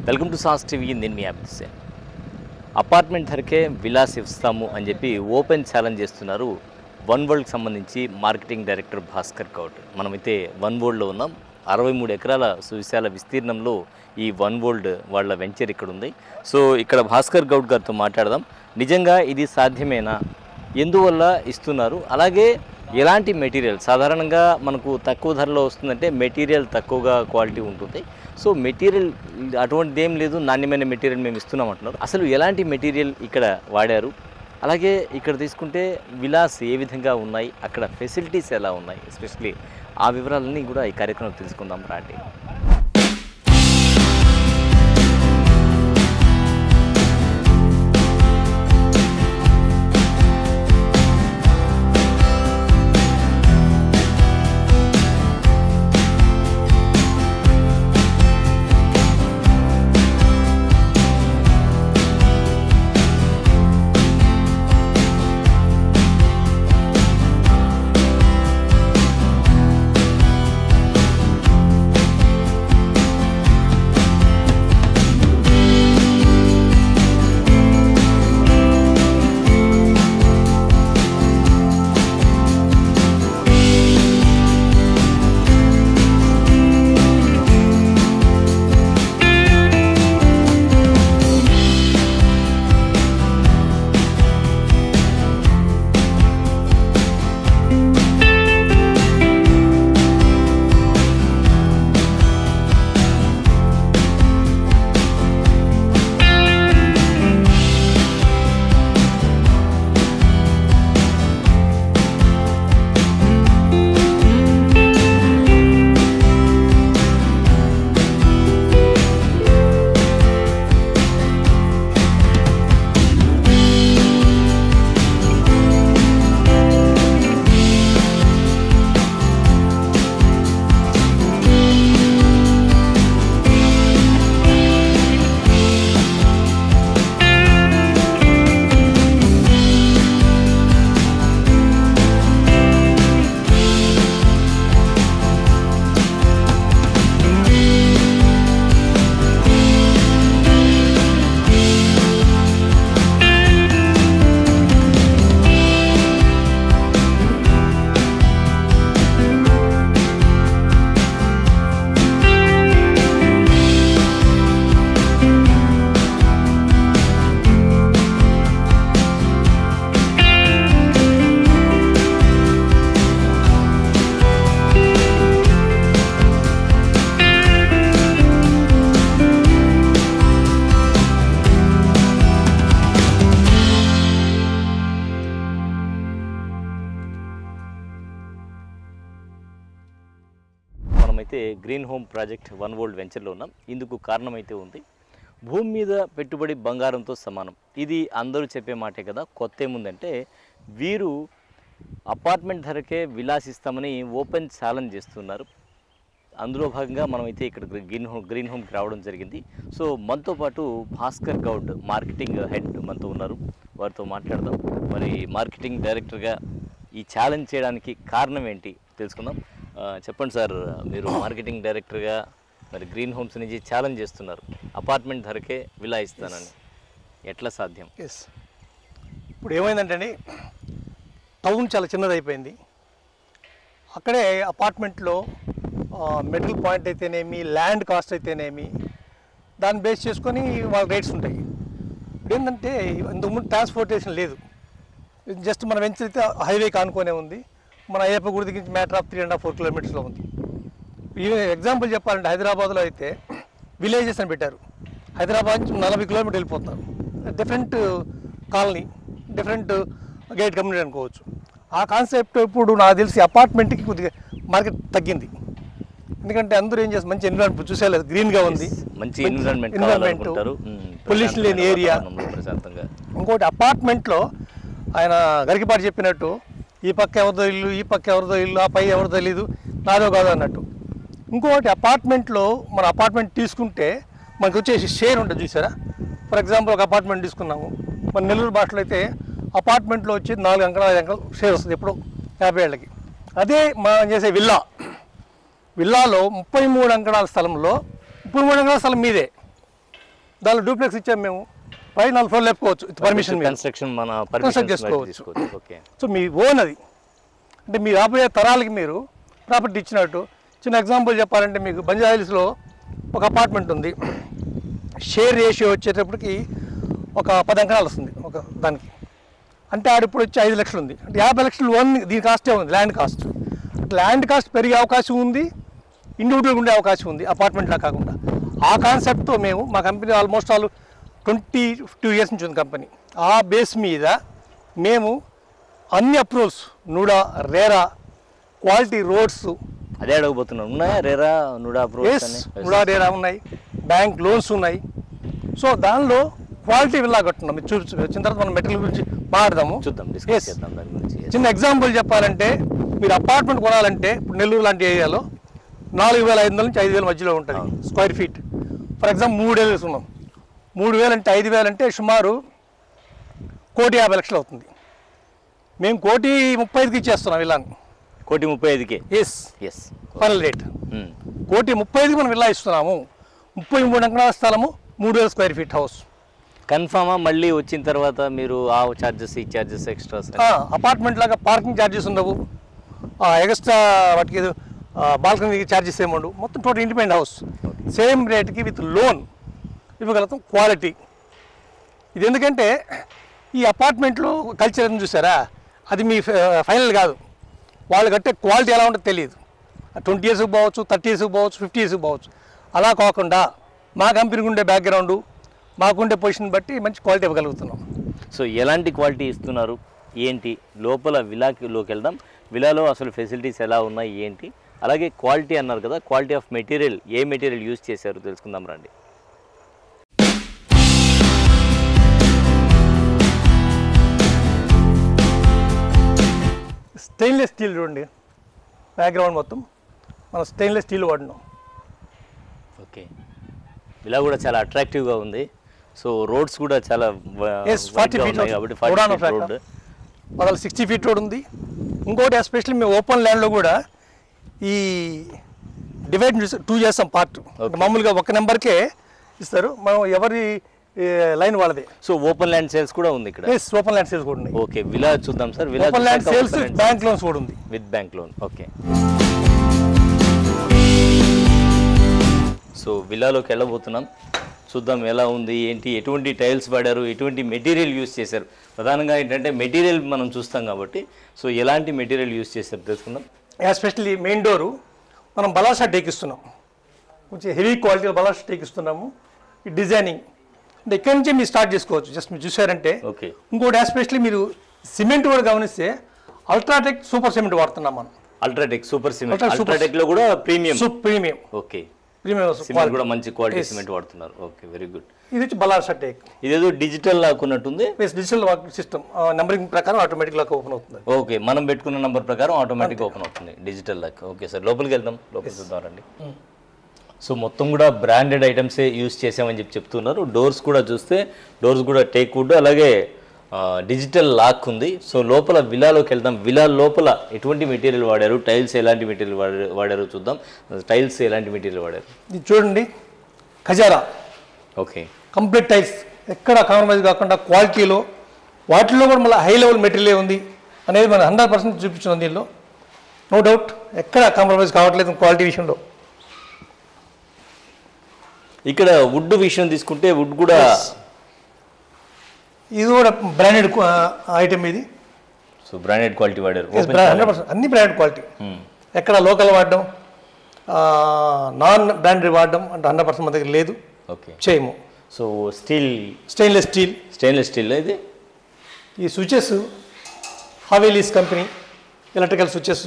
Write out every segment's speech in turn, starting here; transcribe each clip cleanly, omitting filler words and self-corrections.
Welcome to sauce TV. నేను మీ Abhishek. Apartment ధరకే విలాస్ ఇస్తాము అని చెప్పి ఓపెన్ ఛాలెంజ్ చేస్తున్నారు వన్ వరల్డ్కి సంబంధించి మార్కెటింగ్ డైరెక్టర్ భాస్కర్ గౌడ్. మనమైతే వన్ వరల్డ్లో ఉన్నాం. 63 ఎకరాల సువిశాల విస్తీర్ణంలో ఈ వన్ వరల్డ్ వాళ్ళ వెంచర్ ఇక్కడ ఉంది. సో ఇక్కడ భాస్కర్ గౌడ్ గారితో మాట్లాడదాం. నిజంగా ఇది సాధ్యమేనా, ఎందువల్ల ఇస్తున్నారు, అలాగే ఎలాంటి మెటీరియల్ సాధారణంగా మనకు తక్కువ ధరలో వస్తుందంటే మెటీరియల్ తక్కువగా క్వాలిటీ ఉంటుంది. సో మెటీరియల్ అటువంటిది ఏం లేదు, నాణ్యమైన మెటీరియల్ మేము ఇస్తున్నాం అంటున్నారు. అసలు ఎలాంటి మెటీరియల్ ఇక్కడ వాడారు, అలాగే ఇక్కడ తీసుకుంటే విలాస్ ఏ విధంగా ఉన్నాయి, అక్కడ ఫెసిలిటీస్ ఎలా ఉన్నాయి, ఎస్పెషల్లీ ఆ వివరాలన్నీ కూడా ఈ కార్యక్రమం తెలుసుకుందాం రండి. మనమైతే green home project one world వెంచర్లో ఉన్నాం. ఇందుకు కారణమైతే ఉంది, భూమి మీద పెట్టుబడి బంగారంతో సమానం. ఇది అందరూ చెప్పే మాటే కదా, కొత్త ఏముందంటే వీరు అపార్ట్మెంట్ ధరకే విలాసిస్తామని ఓపెన్ ఛాలెంజ్ చేస్తున్నారు. అందులో భాగంగా మనమైతే ఇక్కడ గ్రీన్ హోమ్కి రావడం జరిగింది. సో మనతో పాటు భాస్కర్ గౌడ్ మార్కెటింగ్ హెడ్ మనతో ఉన్నారు, వారితో మాట్లాడదాం. మరి మార్కెటింగ్ డైరెక్టర్గా ఈ ఛాలెంజ్ చేయడానికి కారణం ఏంటి తెలుసుకుందాం. చెప్పండి సార్, మీరు మార్కెటింగ్ డైరెక్టర్గా మరి గ్రీన్ హోమ్స్ నుంచి ఛాలెంజ్ చేస్తున్నారు, అపార్ట్మెంట్ ధరకే విలా ఇస్తానని, ఎట్లా సాధ్యం? ఇప్పుడు ఏమైందంటే టౌన్ చాలా చిన్నది అయిపోయింది. అక్కడే అపార్ట్మెంట్లో మెటల్ పాయింట్ అయితేనేమి, ల్యాండ్ కాస్ట్ అయితేనేమి, దాన్ని బేస్ చేసుకొని వాళ్ళ రేట్స్ ఉంటాయి. ఇప్పుడు ఏంటంటే ఇంతకుముందు ట్రాన్స్పోర్టేషన్ లేదు, జస్ట్ మన వెంచర్ అయితే హైవేకి ఆనుకొనే ఉంది. మన అయ్యప్ప గుడి దగ్గర నుంచి మ్యాటర్ ఆఫ్ 3.5-4 కిలోమీటర్స్లో ఉంది. ఎగ్జాంపుల్ చెప్పాలంటే హైదరాబాద్లో అయితే విలేజెస్ అని పెట్టారు, హైదరాబాద్ నుంచి 40 కిలోమీటర్లు వెళ్ళిపోతారు. Different colony, different gate community అనుకోవచ్చు. ఆ కాన్సెప్ట్ ఇప్పుడు నాకు తెలిసి అపార్ట్మెంట్కి కొద్దిగా మార్కెట్ తగ్గింది. ఎందుకంటే అందరూ ఏం చేస్తారు, మంచి ఎన్విరాన్మెంట్ చూసేలేదు, గ్రీన్గా ఉంది, మంచి ఎన్విరాన్మెంట్, పొల్యూషన్ లేని ఏరియా. ఇంకోటి అపార్ట్మెంట్లో ఆయన గరికపాటి చెప్పినట్టు ఈ పక్క ఎవరిదో ఇల్లు, ఈ పక్క ఎవరిదో ఇల్లు, ఆ పై ఎవరిదో తెలీదు, నాదో కాదు అన్నట్టు. ఇంకోటి అపార్ట్మెంట్లో మన అపార్ట్మెంట్ తీసుకుంటే మనకు వచ్చేసి షేర్ ఉంటుంది చూసారా. ఫర్ ఎగ్జాంపుల్ ఒక అపార్ట్మెంట్ తీసుకున్నాము, మన నెల్లూరు భాషలో అయితే అపార్ట్మెంట్లో వచ్చి 4 అంకణాలు 5 అంకణాలు షేర్ వస్తుంది ఎప్పుడు 50 ఏళ్ళకి. అదే మనం చేసే విల్లాలో 33 అంకణాల స్థలంలో 33 అంకణాల స్థలం మీదే, దానిలో డూప్లెక్స్ ఇచ్చాము మేము, పై 4 ఫ్లోర్లు లేపుకోవచ్చు పర్మిషన్ కన్స్ట్రక్షన్ మన కన్స్ట్రక్ట్ చేసుకోవచ్చు. ఓకే. సో మీ ఓన్ అది, అంటే మీ రాబోయే తరాలకి మీరు ప్రాపర్టీ ఇచ్చినట్టు. చిన్న ఎగ్జాంపుల్ చెప్పాలంటే మీకు బంజారాహిల్స్లో ఒక అపార్ట్మెంట్ ఉంది, షేర్ రేషియో వచ్చేటప్పటికి ఒక 10 అంకణాలు వస్తుంది ఒక దానికి, అంటే ఆడిప్పుడు వచ్చి 5 లక్షలు ఉంది, అంటే 50 లక్షలు ఓన్ దీని కాస్టే ఉంది, ల్యాండ్ కాస్ట్. ల్యాండ్ కాస్ట్ పెరిగే అవకాశం ఉంది, ఇండివిజువల్గా ఉండే అవకాశం ఉంది అపార్ట్మెంట్లా కాకుండా. ఆ కాన్సెప్ట్తో మేము మా కంపెనీ ఆల్మోస్ట్ 22 ఇయర్స్ నుంచి ఉంది కంపెనీ. ఆ బేస్ మీద మేము అన్ని approvals, NUDA, RERA, quality roads, అదే అడగబోతున్నాను, ఉన్నాయా RERA NUDA approvals? NUDA, RERA ఉన్నాయి, బ్యాంక్ లోన్స్ ఉన్నాయి. సో దానిలో క్వాలిటీ విల్లా కట్టున్నాం. మీరు వచ్చిన తర్వాత మనం మెటీరియల్ గురించి మాట్లాడదాము, చూద్దాం, డిస్కస్ చేద్దాం దాని గురించి. చిన్న ఎగ్జాంపుల్ చెప్పాలంటే మీరు అపార్ట్మెంట్ కొనాలంటే ఇప్పుడు నెల్లూరు లాంటి ఏరియాలో 4,500 నుంచి 5,000 మధ్యలో ఉంటుంది స్క్వేర్ ఫీట్. ఫర్ ఎగ్జాంపుల్ 3,000 వేసుకున్నాం, 3,000 అంటే 5,000 అంటే సుమారు 1,50,00,000 అవుతుంది. మేము 1,35,000కి ఇచ్చేస్తున్నాం విల్లాని. 1,35,000కే? ఎస్ ఫైనల్ రేట్ 1,35,000కి మనం విల్లా ఇస్తున్నాము. 33 అంకణాల స్థలము, 3,000 స్క్వేర్ ఫీట్ హౌస్. కన్ఫామా? మళ్ళీ వచ్చిన తర్వాత మీరు ఆ చార్జెస్, ఈ చార్జెస్, ఎక్స్ట్రాస్? అపార్ట్మెంట్ లాగా పార్కింగ్ ఛార్జెస్ ఉండవు, ఎక్స్ట్రా వాటికి బాల్కనీ ఛార్జెస్ ఏమి ఉండవు. మొత్తం టోటల్ ఇండిపెండెంట్ హౌస్, సేమ్ రేట్కి విత్ లోన్ ఇవ్వగలుగుతాం. క్వాలిటీ ఇది, ఎందుకంటే ఈ అపార్ట్మెంట్లో కల్చర్ అని చూసారా, అది మీ ఫైనల్ కాదు. వాళ్ళు కట్టే క్వాలిటీ ఎలా ఉంటుందో తెలియదు. 20 ఇయర్స్కి పోవచ్చు, 30 ఇయర్స్కి పోవచ్చు, 50 ఇయర్స్కి పోవచ్చు. అలా కాకుండా మా కంపెనీకి ఉండే బ్యాక్గ్రౌండు, మాకుండే పొజిషన్ బట్టి మంచి క్వాలిటీ ఇవ్వగలుగుతున్నాం. సో ఎలాంటి క్వాలిటీ ఇస్తున్నారు ఏంటి? లోపల విలాలోకి వెళ్దాం. విలాలో అసలు ఫెసిలిటీస్ ఎలా ఉన్నాయి ఏంటి, అలాగే క్వాలిటీ అన్నారు కదా, quality of material, A material use చేశారు తెలుసుకుందాం రండి. స్టెయిన్లెస్ స్టీల్ చూడండి, బ్యాక్గ్రౌండ్ మొత్తం మనం స్టెయిన్లెస్ స్టీల్ వాడినాం. ఓకే. ఇలా కూడా చాలా అట్రాక్టివ్గా ఉంది. సో రోడ్స్ కూడా చాలా 40 ఫీట్ కాబట్టి 60 ఫీట్ రోడ్ ఉంది. ఇంకోటి ఎస్పెషల్లీ మేము ఓపెన్ ల్యాండ్లో కూడా ఈ డివైడ్ 2 చేస్తాం పార్ట్. మామూలుగా ఒక నెంబర్కే ఇస్తారు, మనం ఎవరి లైన్ వాళ్ళదే. సో ఓపెన్ ల్యాండ్ సేల్స్ కూడా ఉంది ఇక్కడ? ఓపెన్ ల్యాండ్ సేల్స్ కూడా ఉన్నాయి. ఓకే. విలా చూద్దాం sir. Villa open land sales, bank loans కూడా ఉంది, with bank loan. Okay. So విలాలోకి వెళ్ళబోతున్నాం, చూద్దాం ఎలా ఉంది ఏంటి, ఎటువంటి టైల్స్ వాడారు, ఎటువంటి మెటీరియల్ యూస్ చేశారు. ప్రధానంగా ఏంటంటే మెటీరియల్ మనం చూస్తాం కాబట్టి, సో ఎలాంటి మెటీరియల్ యూస్ చేశారు తెలుసుకుందాం. ఎస్పెషల్లీ మెయిన్ డోరు మనం బలాషా టేక్ ఇస్తున్నాం, కొంచెం హెవీ క్వాలిటీ బలాషా టేక్ ఇస్తున్నాము. ఈ డిజైనింగ్ అంటే ఇక్కడి నుంచే మీరు స్టార్ట్ చేసుకోవచ్చు. జస్ట్ మీరు చూసారంటే. ఓకే. ఇంకోటి ఎస్పెషల్లీ మీరు సిమెంట్ కూడా గమనిస్తే అల్ట్రాటెక్ సూపర్ సిమెంట్ వాడుతున్నాం మనం. అల్ట్రాటెక్ సూపర్ సిమెంట్, అల్ట్రాటెక్ లో కూడా ప్రీమియం. ప్రీమియం. ఓకే. సిమెంట్ కూడా మంచి క్వాలిటీ సిమెంట్ వాడుతున్నారు. Okay, very good. ఇది వచ్చి బలాషా టేక్. ఇదేదో డిజిటల్ లాక్కున్నట్టుంది. డిజిటల్ సిస్టమ్ నెంబరింగ్ ప్రకారం ఆటోమేటిక్ లాక్ ఓపెన్ అవుతుంది. ఓకే, మనం పెట్టుకున్న నంబర్ ప్రకారం ఆటోమేటిక్ ఓపెన్ అవుతుంది, డిజిటల్ లాక్. ఓకే సార్, లోపలికి వెళ్దాం, లోపల చూద్దాం రండి. సో మొత్తం కూడా బ్రాండెడ్ ఐటమ్సే యూస్ చేసామని చెప్తున్నారు. డోర్స్ కూడా చూస్తే డోర్స్ కూడా టేక్ వుడ్, అలాగే డిజిటల్ లాక్ ఉంది. సో లోపల విలాలోకి వెళ్దాం. విలా లోపల ఎటువంటి మెటీరియల్ వాడారు, టైల్స్ ఎలాంటి మెటీరియల్ వాడారు చూద్దాం. టైల్స్ ఎలాంటి మెటీరియల్ వాడారు ఇది చూడండి. ఖజారా. ఓకే. కంప్లీట్ టైల్స్, ఎక్కడ కాంప్రమైజ్ కాకుండా క్వాలిటీలో, వాటిల్లో కూడా మళ్ళీ హై లెవెల్ మెటీరియల్ ఉంది అనేది మనం 100% చూపించున్నాం దీనిలో. నో డౌట్, ఎక్కడ కాంప్రమైజ్ కావట్లేదు క్వాలిటీ విషయంలో. ఇక్కడ వుడ్ విషయం తీసుకుంటే వుడ్ కూడా ఇది కూడా బ్రాండెడ్ ఐటమ్ ఇది. సో బ్రాండెడ్ క్వాలిటీ వాడారు. 100% అన్ని బ్రాండెడ్ క్వాలిటీ. ఎక్కడ లోకల్ వాడడం, నాన్ బ్రాండెడ్ వాడడం అంటే 100% మన దగ్గర లేదు. ఓకే, చేయము. సో స్టెయిన్లెస్ స్టీల్ ఇది. ఈ switches havelis company electrical switches.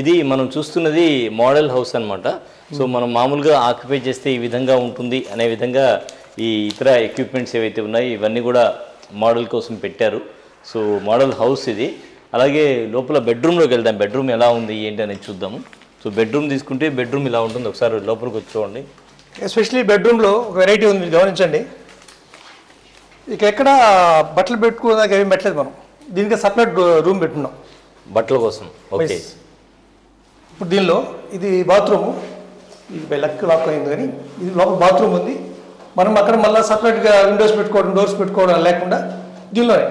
ఇది మనం చూస్తున్నది మోడల్ హౌస్ అనమాట. సో మనం మామూలుగా ఆక్యుపై చేస్తే ఈ విధంగా ఉంటుంది అనే విధంగా ఈ ఇతర ఎక్విప్మెంట్స్ ఏవైతే ఉన్నాయో ఇవన్నీ కూడా మోడల్ కోసం పెట్టారు. సో మోడల్ హౌస్ ఇది. అలాగే లోపల బెడ్రూమ్లోకి వెళ్దాం. బెడ్రూమ్ ఎలా ఉంది ఏంటి అనేది చూద్దాము. సో బెడ్రూమ్ తీసుకుంటే బెడ్రూమ్ ఇలా ఉంటుంది. ఒకసారి లోపలికి వచ్చి చూడండి. ఎస్పెషలీ బెడ్రూమ్లో ఒక వెరైటీ ఉంది, మీరు గమనించండి. ఇక ఎక్కడ బట్టలు పెట్టుకోవడానికి ఏమీ పెట్టలేదు మనం. దీనికి సపరేట్ రూమ్ పెట్టున్నాం బట్టల కోసం. ఓకే. ఇప్పుడు దీనిలో ఇది బాత్రూము, ఇది బై లక్ లాక్ అయింది, కానీ ఇది లోపల బాత్రూమ్ ఉంది. మనం అక్కడ మళ్ళీ సపరేట్గా విండోస్ పెట్టుకోవడం, డోర్స్ పెట్టుకోవడం లేకుండా దీనిలోనే.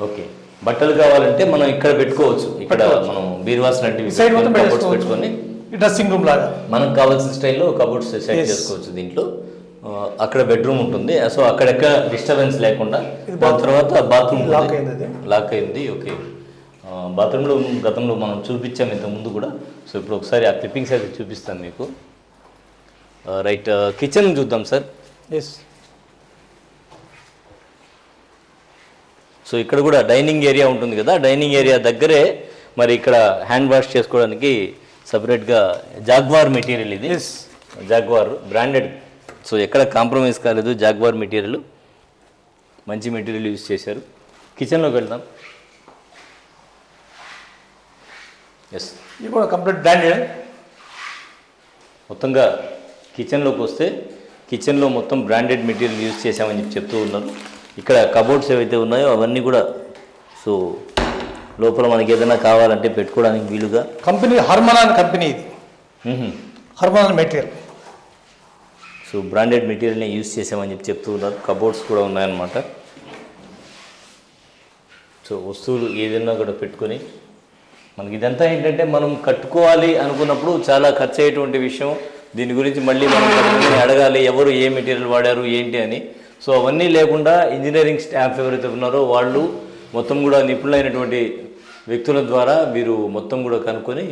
ఓకే, బట్టలు కావాలంటే మనం ఇక్కడ పెట్టుకోవచ్చు. ఇక్కడ మనం బీరువాస్ లాంటివి సైడ్ మొత్తం పెట్టుకొని డ్రెస్సింగ్ రూమ్ లాగా మనకు కావాల్సిన స్టైల్లో కబోర్డ్స్ సెట్ చేసుకోవచ్చు. దీంట్లో అక్కడ బెడ్రూమ్ ఉంటుంది. సో అక్కడెక్కడ డిస్టర్బెన్స్ లేకుండా. దాని తర్వాత బాత్రూమ్ లాక్ అయింది. ఓకే, బాత్రూంలో గతంలో మనం చూపించాం ఇంత ముందు కూడా. సో ఇప్పుడు ఒకసారి ఆ క్లిప్పింగ్స్ అయితే చూపిస్తాను మీకు. రైట్, కిచెన్ చూద్దాం సార్. ఎస్. సో ఇక్కడ కూడా డైనింగ్ ఏరియా ఉంటుంది కదా, డైనింగ్ ఏరియా దగ్గరే మరి ఇక్కడ హ్యాండ్ వాష్ చేసుకోవడానికి సపరేట్గా జాగ్వార్ మెటీరియల్. ఇది జాగ్వార్ బ్రాండెడ్. సో ఎక్కడ కాంప్రమైజ్ కాలేదు. జాగ్వార్ మెటీరియల్, మంచి మెటీరియల్ యూజ్ చేశారు. కిచెన్లోకి వెళ్దాం. ఎస్, ఇది కూడా కంప్లీట్ బ్రాండెడ్. మొత్తంగా కిచెన్లోకి వస్తే కిచెన్లో మొత్తం బ్రాండెడ్ మెటీరియల్ యూజ్ చేసామని చెప్పి చెప్తూ ఉన్నారు. ఇక్కడ కబోర్డ్స్ ఏవైతే ఉన్నాయో అవన్నీ కూడా సో లోపల మనకి ఏదైనా కావాలంటే పెట్టుకోవడానికి వీలుగా. కంపెనీ హర్మనాన్ కంపెనీ, ఇది హర్మనాన్ మెటీరియల్. సో బ్రాండెడ్ మెటీరియల్ని యూజ్ చేసామని చెప్పి చెప్తూ ఉన్నారు. కబోర్డ్స్ కూడా ఉన్నాయన్నమాట. సో వస్తువులు ఏదైనా కూడా పెట్టుకొని మనకి ఇదంతా ఏంటంటే మనం కట్టుకోవాలి అనుకున్నప్పుడు చాలా ఖర్చు అయ్యేటువంటి విషయం. దీని గురించి మళ్ళీ మనం అడగాలి ఎవరు ఏ మెటీరియల్ వాడారు ఏంటి అని. సో అవన్నీ లేకుండా ఇంజనీరింగ్ స్టాఫ్ ఎవరైతే ఉన్నారో వాళ్ళు మొత్తం కూడా నిపుణులైనటువంటి వ్యక్తుల ద్వారా వీరు మొత్తం కూడా కనుక్కొని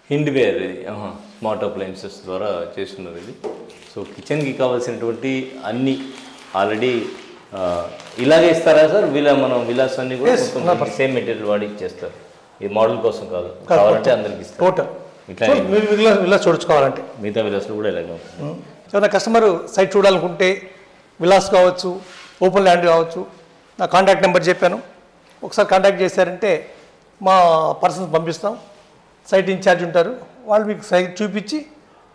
హిండ్వేర్ స్మార్ట్ అప్లయన్సెస్ ద్వారా చేస్తున్నారు ఇది. సో కిచెన్కి కావాల్సినటువంటి అన్ని ఆల్రెడీ ఇలాగే ఇస్తారా సార్? మనం విలాస్ అన్ని కూడా మొత్తం సేమ్ మెటీరియల్ వాడి ఇచ్చేస్తారు. ఈ మోడల్ కోసం కాదు, కావాలంటే అందరికి ఇస్తారు. టోటల్ ఇట్లా విలాస్ చూడొచ్చుకోవాలంటే మిగతా విలాస్లో కూడా ఇలాగే ఉంటుంది. ఏమైనా కస్టమర్ సైట్ చూడాలనుకుంటే విలాస్ కావచ్చు, ఓపెన్ ల్యాండ్ కావచ్చు, నా కాంటాక్ట్ నెంబర్ చెప్పాను. ఒకసారి కాంటాక్ట్ చేశారంటే మా పర్సన్స్ పంపిస్తాం. సైట్ ఇన్ఛార్జ్ ఉంటారు, వాళ్ళు మీకు సైట్ చూపించి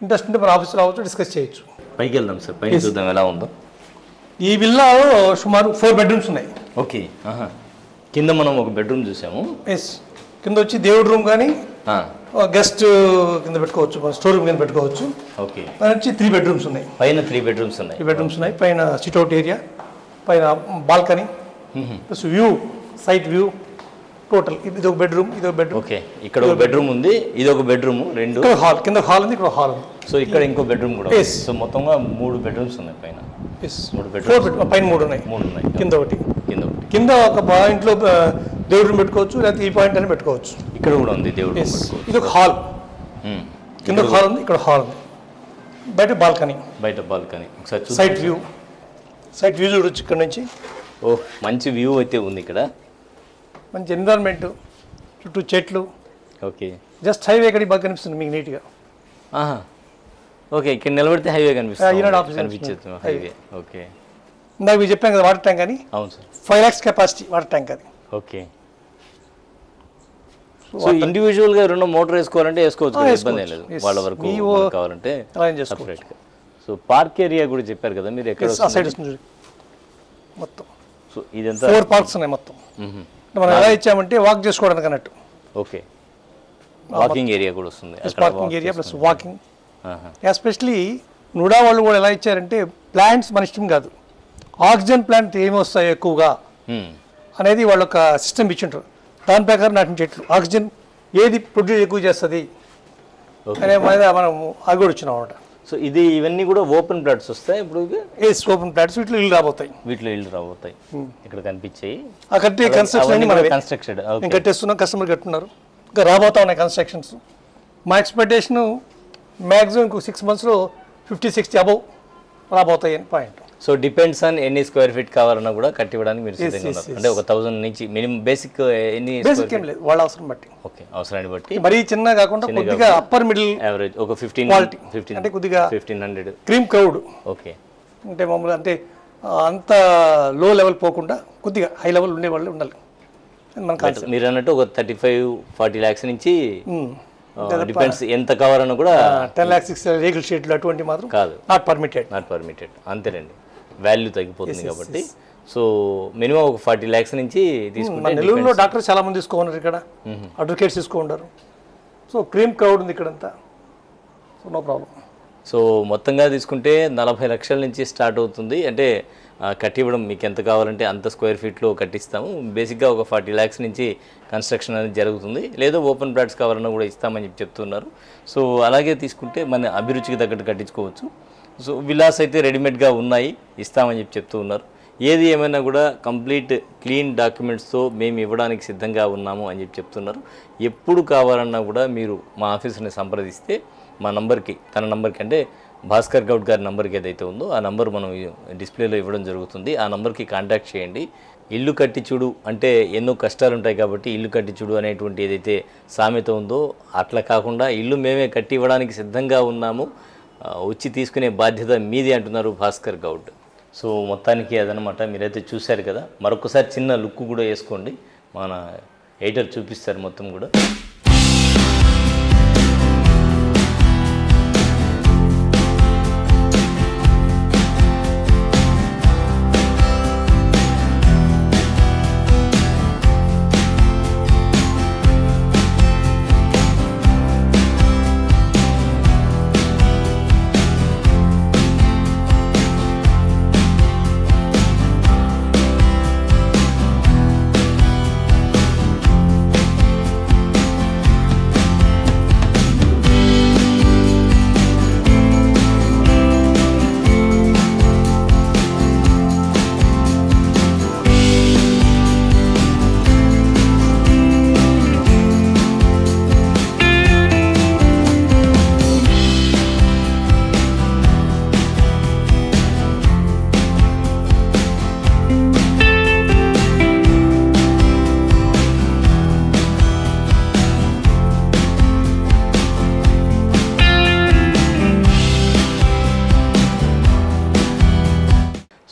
ఇంట్రెస్ట్ ఉంటే మన ఆఫీస్లో రావచ్చు, డిస్కస్ చేయొచ్చు. పైకి వెళ్దాం సార్, పైకి చూద్దాం ఎలా ఉందో. ఈ విల్లాలో సుమారు 4 బెడ్రూమ్స్ ఉన్నాయి. ఓకే, కింద మనం ఒక బెడ్రూమ్ చూసాము. ఎస్, కింద వచ్చి దేవుడి రూమ్ కానీ గెస్ట్ కింద పెట్టుకోవచ్చు, స్టోర్ రూమ్ కింద పెట్టుకోవచ్చు. ఓకే, పైన వచ్చి 3 బెడ్రూమ్స్ ఉన్నాయి. పైన 3 బెడ్రూమ్స్ ఉన్నాయి. 3 బెడ్రూమ్స్ ఉన్నాయి. పైన సిట్అవుట్ ఏరియా, పైన balcony, plus view, site view. Total ఇది ఒక బెడ్రూమ్, ఇది ఒక బెడ్రూమ్. ఓకే, ఇక్కడ ఒక బెడ్రూమ్ ఉంది, ఇది ఒక బెడ్రూమ్, 2 హాల్, కింద హాల్ ఉంది, ఇక్కడ హాల్ ఉంది. సో ఇక్కడ ఇంకో బెడ్రూమ్ కూడా. సో మొత్తంగా 3 బెడ్రూమ్స్ ఉన్నాయి పైన. 3 బెడ్రూమ్స్, పైన 3 ఉన్నాయి. 3 ఉన్నాయి, కింద ఒకటి. కింద ఒక ఇంట్లో దేవుడి రూమ్ పెట్టుకోవచ్చు, లేకపోతే ఈ పాయింట్ అని పెట్టుకోవచ్చు. ఇక్కడ కూడా ఉంది దేవుడి రూమ్. ఇది ఒక హాల్, కింద హాల్ ఉంది, ఇక్కడ హాల్ ఉంది. బయట బాల్కనీ. ఒకసారి సైట్ వ్యూ, సైట్ వ్యూ చూడొచ్చు ఇక్కడ నుంచి. ఓ, మంచి వ్యూ అయితే ఉంది ఇక్కడ. మంచి ఎన్విరాన్మెంట్, చుట్టూ చెట్లు. ఓకే, జస్ట్ హైవే ఇక్కడ బాగా కనిపిస్తుంది మీకు నీట్గా. ఓకే, ఇక్కడ నిలబడితే హైవే కనిపిస్తుంది. హైవే. ఓకే, ఇందాక మీరు చెప్పాను కదా వాటర్ ట్యాంక్ అని. అవును sir, 5 lakhs capacity water tank అది. ఓకే, సో ఇండివిజువల్గా 2 మోటార్ వేసుకోవాలంటే వేసుకోవచ్చు, ఇబ్బంది లేదు. వాళ్ళ వరకు కావాలంటే సపరేట్గా. సో పార్క్ ఏరియా కూడా చెప్పారు కదా మీరు, ఎక్కడ సైడ్ వస్తుంది మొత్తం. సో ఇదంతా 4 పార్క్స్ ఉన్నాయి మొత్తం. మనం ఎలా ఇచ్చామంటే వాక్ చేసుకోవడానికి అన్నట్టు. ఓకే, వాకింగ్ ఏరియా కూడా వస్తుంది. Parking area plus walking. Especially NUDA వాళ్ళు కూడా ఎలా ఇచ్చారంటే ప్లాంట్స్ మన ఇష్టం కాదు, ఆక్సిజన్ ప్లాంట్ ఏమి వస్తాయి ఎక్కువగా అనేది వాళ్ళు ఒక సిస్టమ్ ఇచ్చింటారు. దాని ప్రకారం నాటిన చెట్లు ఆక్సిజన్ ఏది ప్రొడ్యూస్ ఎక్కువ చేస్తుంది అనే మీద మనం అవి కూడా వచ్చినాం అనమాట. సో ఇది ఇవన్నీ కూడా ఓపెన్ ప్లాట్స్ వస్తాయి ఇప్పుడు. ఓపెన్ ప్లాట్స్, వీటిలో ఇల్లు రాబోతాయి. ఇక్కడ కనిపించాయి. ఆ కట్టే కన్స్ట్రక్షన్ అన్ని మనమే కన్స్ట్రక్టెడ్. మేము కట్టేస్తున్నాం, కస్టమర్ కట్టున్నారు, ఇంకా రాబోతా ఉన్నాయి కన్స్ట్రక్షన్స్. మా ఎక్స్పెక్టేషన్ మ్యాక్సిమం ఇంకో 6 monthsలో 50-60 అబౌవ్ రాబోతాయి అని పాయింట్. సో డిపెండ్స్ ఆన్ ఎన్ని స్క్వేర్ ఫీట్ కావాలన్నా కూడా కట్టివ్వడానికి మీరు సిద్ధంగా ఉన్నారు. అంటే ఒక 1000 నుంచి మినిమం బేసిక్ ఎన్ని బేసిక్ ఏం లేదు, వాళ్ళ అవసరం బట్టి. ఓకే, అవసరాన్ని బట్టి. మరీ చిన్న కాకుండా కొద్దిగా అప్పర్ మిడిల్ యావరేజ్ ఒక 15 అంటే కొద్దిగా 1500 క్రీమ్ క్రౌడ్. ఓకే, అంటే మామూలుగా అంటే అంత లో లెవెల్ పోకుండా కొద్దిగా హై లెవెల్ ఉండే వాళ్ళు ఉండాలి. మీరు అన్నట్టు ఒక 35-40 lakhs నుంచి డిపెండ్స్ ఎంత కావాలన్నా కూడా. 10 lakhs రేగుల షీట్లు అటువంటి మాత్రం కాదు, నాట్ పర్మిటెడ్. అంతేనండి, వాల్యూ తగ్గిపోతుంది కాబట్టి. సో మినిమం ఒక 40 lakhs నుంచి తీసుకుంటే. నెల్లూరులో డాక్టర్స్ చాలా మంది తీసుకోన్నారు, ఇక్కడ అడ్వకేట్స్ తీసుకుంటారు. సో క్రీమ్ క్రౌడ్ ఉంది ఇక్కడంతా. So no problem. సో మొత్తంగా తీసుకుంటే 40 లక్షల నుంచి స్టార్ట్ అవుతుంది. అంటే కట్టివ్వడం మీకు ఎంత కావాలంటే అంత స్క్వేర్ ఫీట్లో కట్టిస్తాము. బేసిక్గా ఒక 40 lakhs నుంచి కన్స్ట్రక్షన్ అనేది జరుగుతుంది. లేదా ఓపెన్ ప్లాట్స్ కావాలన్నా కూడా ఇస్తామని చెప్తున్నారు. సో అలాగే తీసుకుంటే మన అభిరుచికి తగ్గట్టు కట్టించుకోవచ్చు. సో విలాస్ అయితే రెడీమేడ్గా ఉన్నాయి, ఇస్తామని చెప్తూ ఉన్నారు. ఏది ఏమైనా కూడా కంప్లీట్ క్లీన్ డాక్యుమెంట్స్తో మేము ఇవ్వడానికి సిద్ధంగా ఉన్నాము అని చెప్తున్నారు. ఎప్పుడు కావాలన్నా కూడా మీరు మా ఆఫీసుని సంప్రదిస్తే మా నంబర్కి, తన నంబర్కి అంటే భాస్కర్ గౌడ్ గారి నంబర్కి ఏదైతే ఉందో ఆ నంబర్ మనం డిస్ప్లేలో ఇవ్వడం జరుగుతుంది. ఆ నంబర్కి కాంటాక్ట్ చేయండి. ఇల్లు కట్టి చూడు అంటే ఎన్నో కష్టాలు ఉంటాయి కాబట్టి ఇల్లు కట్టి చూడు అనేటువంటి ఏదైతే సామెత ఉందో అట్లా కాకుండా ఇల్లు మేమే కట్టి ఇవ్వడానికి సిద్ధంగా ఉన్నాము, వచ్చి తీసుకునే బాధ్యత మీది అంటున్నారు భాస్కర్ గౌడ్. సో మొత్తానికి అదనమాట, మీరైతే చూశారు కదా. మరొకసారి చిన్న లుక్ కూడా వేసుకోండి, మన ఎడిటర్ చూపిస్తారు మొత్తం కూడా.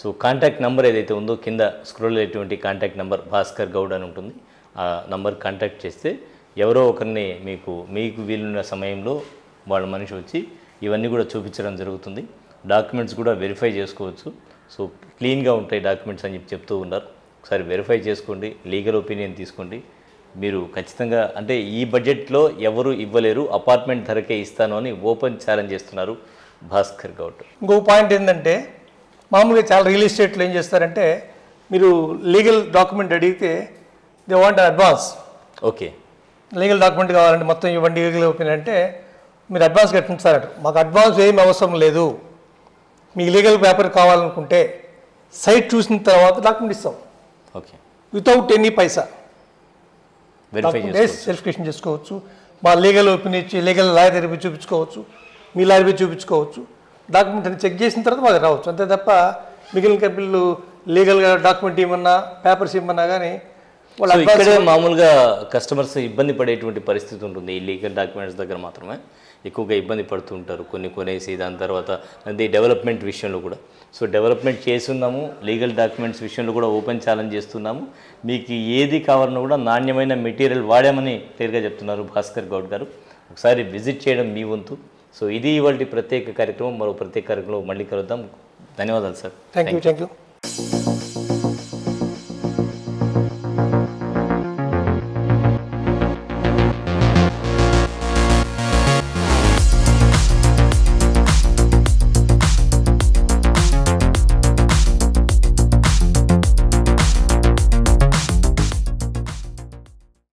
సో కాంటాక్ట్ నెంబర్ ఏదైతే ఉందో కింద స్క్రోల్ అయ్యేటువంటి కాంటాక్ట్ నెంబర్ భాస్కర్ గౌడ్ అని ఉంటుంది. ఆ నంబర్ కాంటాక్ట్ చేస్తే ఎవరో ఒకరిని మీకు వీలున్న సమయంలో వాళ్ళ మనిషి వచ్చి ఇవన్నీ కూడా చూపించడం జరుగుతుంది. డాక్యుమెంట్స్ కూడా వెరిఫై చేసుకోవచ్చు. సో క్లీన్గా ఉంటాయి డాక్యుమెంట్స్ అని చెప్తూ ఉన్నారు. ఒకసారి వెరిఫై చేసుకోండి, లీగల్ ఒపీనియన్ తీసుకోండి. మీరు ఖచ్చితంగా అంటే ఈ బడ్జెట్లో ఎవరు ఇవ్వలేరు, అపార్ట్మెంట్ ధరకే ఇస్తాను అని ఓపెన్ ఛాలెంజ్ చేస్తున్నారు భాస్కర్ గౌడ్. ఇంకో పాయింట్ ఏంటంటే, మామూలుగా చాలా రియల్ ఎస్టేట్లో ఏం చేస్తారంటే, మీరు లీగల్ డాక్యుమెంట్ అడిగితే they want advance. Okay, legal document కావాలంటే మొత్తం ఇవ్వండి లీగల్ ఒపీనియన్ అంటే మీరు అడ్వాన్స్ కట్టండి సార్. మాకు అడ్వాన్స్ ఏమి అవసరం లేదు, మీకు లీగల్ పేపర్ కావాలనుకుంటే సైట్ చూసిన తర్వాత డాక్యుమెంట్ ఇస్తాం. ఓకే, వితౌట్ ఎనీ పైసా వెరిఫై వెరిఫికేషన్ చేసుకోవచ్చు. మా లీగల్ ఒపీనియన్ ఇచ్చి లీగల్ లాయర్ దగ్గర చూపించుకోవచ్చు, మీ లాయర్ పోయి చూపించుకోవచ్చు. డాక్యుమెంట్ అని చెక్ చేసిన తర్వాత మాది రావచ్చు. అంతే తప్ప మిగిలిన కంపెనీలు లీగల్గా డాక్యుమెంట్ ఇవ్వమన్నా పేపర్స్ ఇవ్వమన్నా కానీ సో ఇక్కడే మామూలుగా కస్టమర్స్ ఇబ్బంది పడేటువంటి పరిస్థితి ఉంటుంది. ఈ లీగల్ డాక్యుమెంట్స్ దగ్గర మాత్రమే ఎక్కువగా ఇబ్బంది పడుతూ ఉంటారు. కొనేసి దాని తర్వాత అది డెవలప్మెంట్ విషయంలో కూడా. సో డెవలప్మెంట్ చేస్తున్నాము, లీగల్ డాక్యుమెంట్స్ విషయంలో కూడా ఓపెన్ ఛాలెంజ్ చేస్తున్నాము. మీకు ఏది కావాలన్నా కూడా నాణ్యమైన మెటీరియల్ వాడామని క్లియర్గా చెప్తున్నారు భాస్కర్ గౌడ్ గారు. ఒకసారి విజిట్ చేయడం మీ వంతు. సో ఇది ఇవాళ ప్రత్యేక కార్యక్రమం. మరో ప్రత్యేక కార్యక్రమంలో మళ్ళీ కలుద్దాం. ధన్యవాదాలు సార్. Thank you.